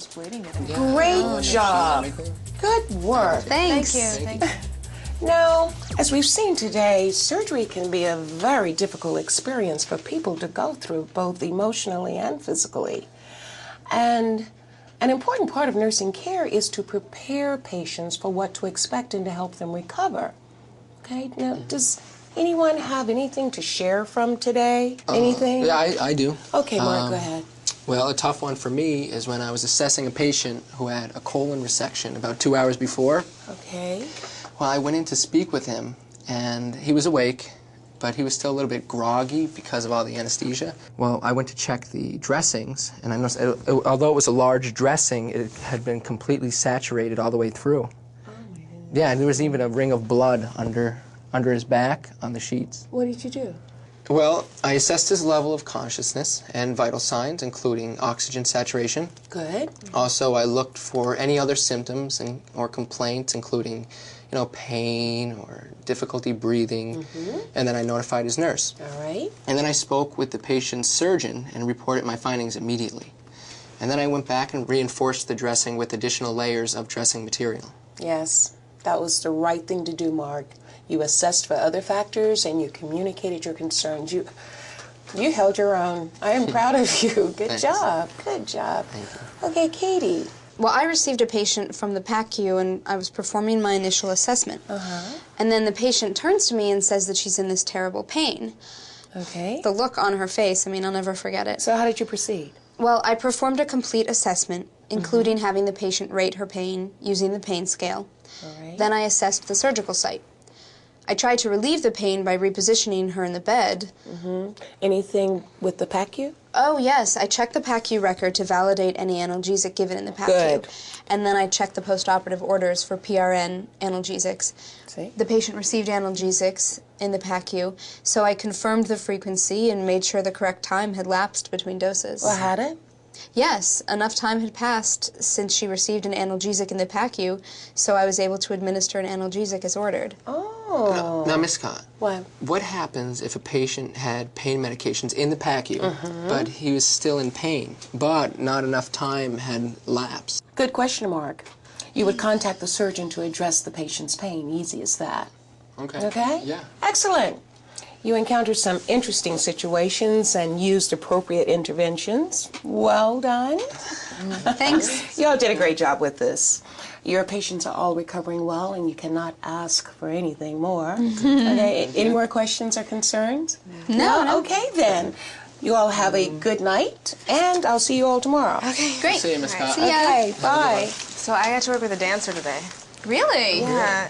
Great job. Good work. Thanks. Thank you. Now, as we've seen today, surgery can be a very difficult experience for people to go through, both emotionally and physically. And an important part of nursing care is to prepare patients for what to expect and to help them recover. Okay, now, does anyone have anything to share from today? Anything? Yeah, I do. Okay, Mark, go ahead. Well, a tough one for me is when I was assessing a patient who had a colon resection about 2 hours before. Okay. Well, I went in to speak with him, and he was awake, but he was still a little bit groggy because of all the anesthesia. Well, I went to check the dressings, and I noticed, although it was a large dressing, it had been completely saturated all the way through. Oh, my goodness. Yeah, and there was even a ring of blood under his back on the sheets. What did you do? Well, I assessed his level of consciousness and vital signs, including oxygen saturation. Good. Also, I looked for any other symptoms or complaints, including, pain or difficulty breathing, and then I notified his nurse. All right. And then I spoke with the patient's surgeon and reported my findings immediately. And then I went back and reinforced the dressing with additional layers of dressing material. Yes, that was the right thing to do, Mark. You assessed for other factors and you communicated your concerns. You held your own. I am proud of you. Good Thanks. job. Good job. Thank you. Okay, Katie. Well, I received a patient from the PACU, and I was performing my initial assessment. And then the patient turns to me and says that she's in this terrible pain. Okay. The look on her face, I'll never forget it. So how did you proceed? Well, I performed a complete assessment, including having the patient rate her pain using the pain scale. All right. Then I assessed the surgical site. I tried to relieve the pain by repositioning her in the bed. Anything with the PACU? Oh, yes. I checked the PACU record to validate any analgesic given in the PACU. Good. And then I checked the postoperative orders for PRN analgesics. See? The patient received analgesics in the PACU, so I confirmed the frequency and made sure the correct time had lapsed between doses. Well, had it? Yes, enough time had passed since she received an analgesic in the PACU, so I was able to administer an analgesic as ordered. Oh. Now, Ms. Scott, What? what happens if a patient had pain medications in the PACU, but he was still in pain, but not enough time had lapsed? Good question, Mark. You would contact the surgeon to address the patient's pain. Easy as that. Okay. Okay? Yeah. Excellent. You encountered some interesting situations and used appropriate interventions. Well done. Thanks. You all did a great job with this. Your patients are all recovering well, and you cannot ask for anything more. Okay, any more questions or concerns? No. Okay, then. You all have a good night, and I'll see you all tomorrow. Okay, great. See you, Ms. Scott. See ya. Okay, bye. So I got to work with a dancer today. Really? Yeah,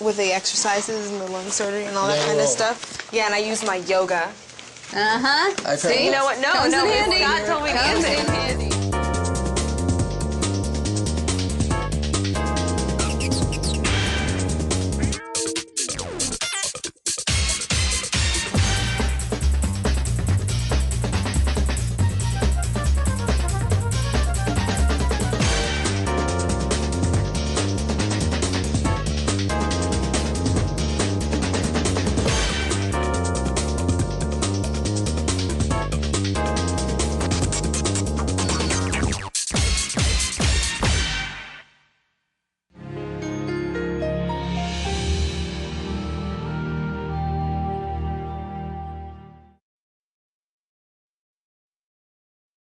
with the exercises and the lung surgery and all that kind of stuff. Yeah, and I use my yoga. Uh-huh. I've heard You that. know what? No, Comes in Ms. handy. Scott told me Comes to use it. in handy.